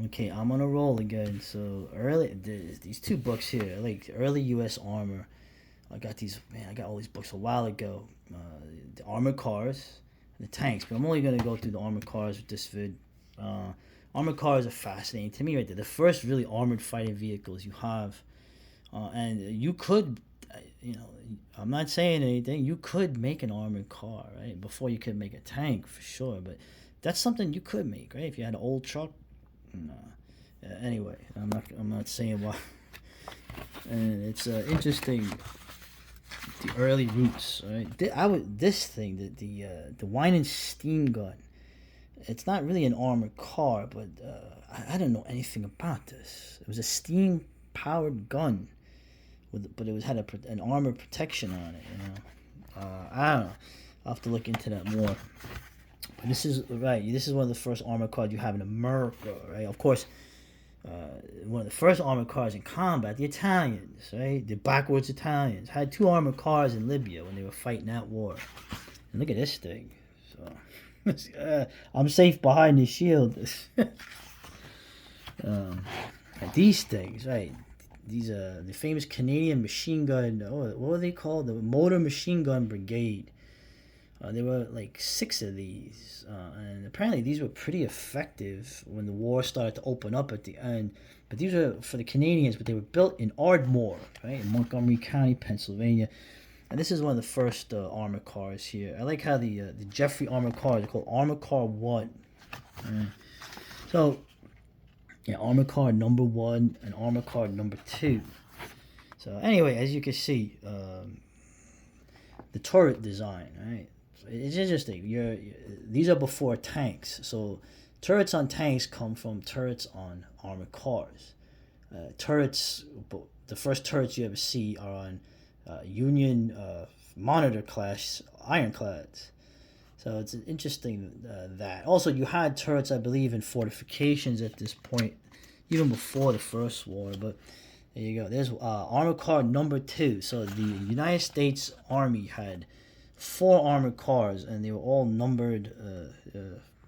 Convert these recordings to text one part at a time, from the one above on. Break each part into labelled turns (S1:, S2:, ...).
S1: Okay, I'm on a roll again. So early, these two books here, like early U.S. armor. I got these, man. I got all these books a while ago. The armored cars, the tanks. But I'm only gonna go through the armored cars with this vid. Uh, Armored cars are fascinating to me, right there. The first really armored fighting vehicles you have, and you could, you know, I'm not saying anything. You could make an armored car, right? Before you could make a tank for sure, but that's something you could make, right? If you had an old truck. No. Anyway, I'm not saying why. And it's interesting the early roots, right? This thing the wine and steam gun. It's not really an armored car, but I don't know anything about this. It was a steam powered gun, but it was had an armor protection on it. I don't know. I'll have to look into that more. But this is right. This is one of the first armored cars you have in America, right? Of course, one of the first armored cars in combat, the Italians, right? The backwards Italians had two armored cars in Libya when they were fighting that war. And look at this thing. So I'm safe behind the shield. um, these things, right? These the famous Canadian machine gun. What were they called? The Motor Machine Gun Brigade. There were like six of these, and apparently these were pretty effective when the war started to open up at the end. But these were for the Canadians, but they were built in Ardmore, right, in Montgomery County, Pennsylvania. And this is one of the first armored cars here. I like how the Jeffrey armored cars are called Armored Car 1. Right. So, yeah, Armored Car number 1 and Armored Car number 2. So, anyway, as you can see, the turret design, right? It's interesting. These are before tanks. So turrets on tanks come from turrets on armored cars. Turrets, the first turrets you ever see are on Union Monitor class ironclads. So it's interesting that. Also, you had turrets, I believe, in fortifications at this point, even before the First War. But there you go. There's armored car number 2. So the United States Army had 4 armored cars, and they were all numbered.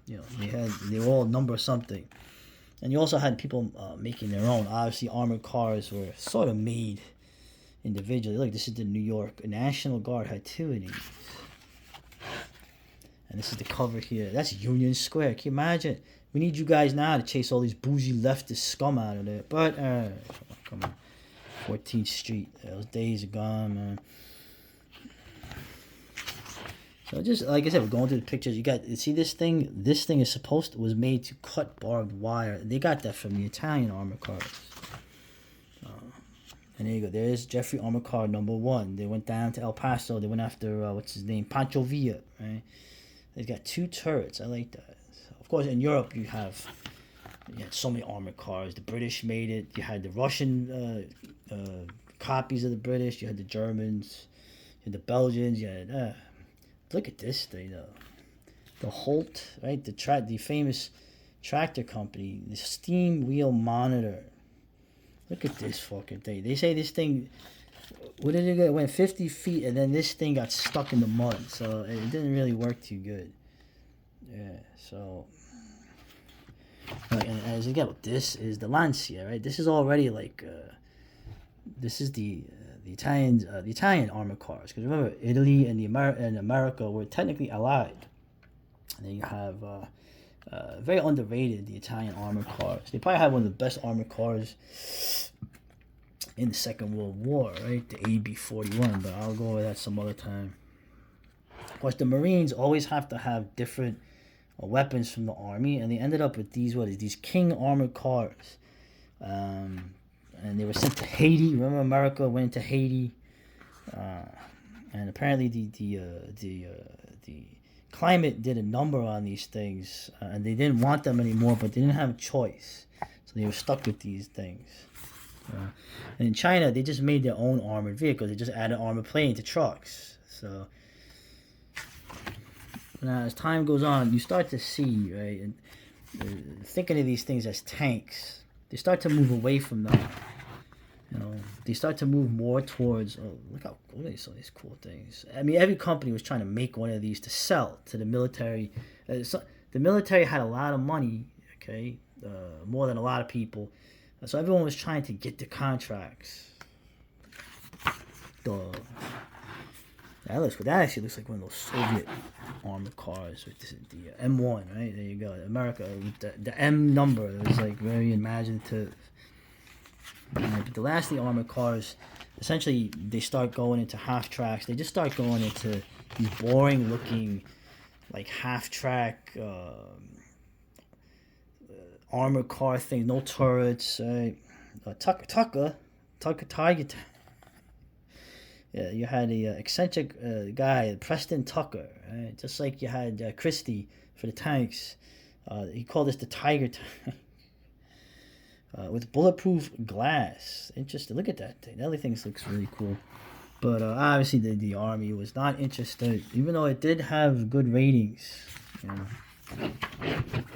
S1: They were all number something. And you also had people making their own. Obviously, armored cars were sort of made individually. Look, this is the New York National Guard had 2 of these. And this is the cover here. That's Union Square. Can you imagine? We need you guys now to chase all these bougie leftist scum out of there. But, come on. 14th Street. Those days are gone, man. So just like I said, we're going through the pictures. You see this thing? This thing was made to cut barbed wire. They got that from the Italian armored cars. And there you go. There's Jeffrey armored car number 1. They went down to El Paso. They went after, what's his name? Pancho Villa, right? They've got 2 turrets. I like that. So, of course, in Europe, you had so many armored cars. The British made it. You had the Russian copies of the British. You had the Germans. You had the Belgians. You had... Look at this thing, though. The Holt, right? The famous tractor company. The steam wheel monitor. Look at this fucking thing. They say this thing... What did it go? It went 50 feet, and then this thing got stuck in the mud. So it didn't really work too good. Yeah, so... And as you get, this is the Lancia, right? This is already like... this is the Italian armored cars. Because remember, Italy and America were technically allied. And then you have very underrated the Italian armored cars. They probably had one of the best armored cars in the Second World War, right? The AB-41, but I'll go over that some other time. Of course, the Marines always have to have different weapons from the Army, and they ended up with these King armored cars. And they were sent to Haiti. Remember, America went to Haiti, and apparently the climate did a number on these things, and they didn't want them anymore, but they didn't have a choice, so they were stuck with these things. And in China, they just made their own armored vehicles. They just added armored plane to trucks. So now, as time goes on, you start to see, right, and thinking of these things as tanks, they start to move away from them. They start to move more towards. Oh, look at some of these cool things. I mean, every company was trying to make one of these to sell to the military. The military had a lot of money Okay, more than a lot of people. So everyone was trying to get the contracts. That actually looks like one of those Soviet armored cars with the M1, right? There you go, America. The M number. It was like very imaginative. But the last of the armored cars, essentially, they start going into half tracks. They just start going into these boring looking, like half track armored car things. No turrets. Tucker, Tiger. Yeah, you had a eccentric guy, Preston Tucker, right? Just like you had Christie for the tanks. He called this the Tiger tank. With bulletproof glass. Interesting. Look at that thing. That other thing looks really cool. But obviously the Army was not interested, even though it did have good ratings. You know.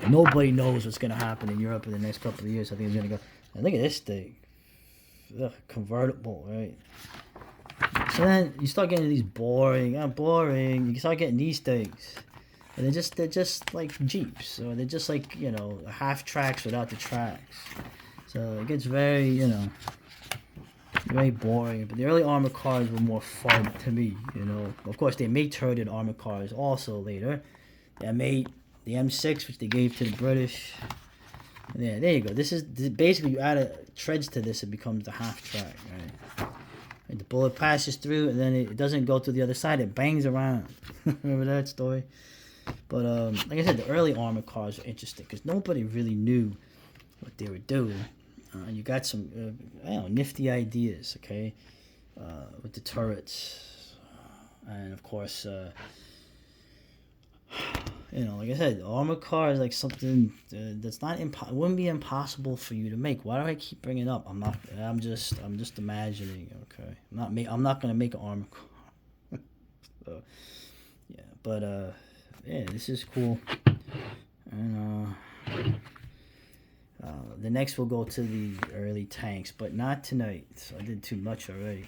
S1: Nobody knows what's going to happen in Europe in the next couple of years. I think it's going to go. And look at this thing. Ugh, convertible, right? So then you start getting these boring. You start getting these things. And they're just like Jeeps. Or they're just like, half tracks without the tracks. So it gets very, very boring. But the early armored cars were more fun to me, Of course, they made turreted armored cars also later. They made the M6, which they gave to the British. Yeah, there you go. This basically, you add treads to this, it becomes the half track, right? And the bullet passes through, and then it doesn't go to the other side. It bangs around. Remember that story? But like I said, the early armored cars are interesting because nobody really knew what they were doing. You got some, nifty ideas, okay, with the turrets, and of course, like I said, armored car is like something that's not wouldn't be impossible for you to make. Why do I keep bringing it up? I'm just imagining. Okay, I'm not gonna make an armored car. So, yeah, but this is cool, and the next we'll go to the early tanks, but not tonight. So I did too much already.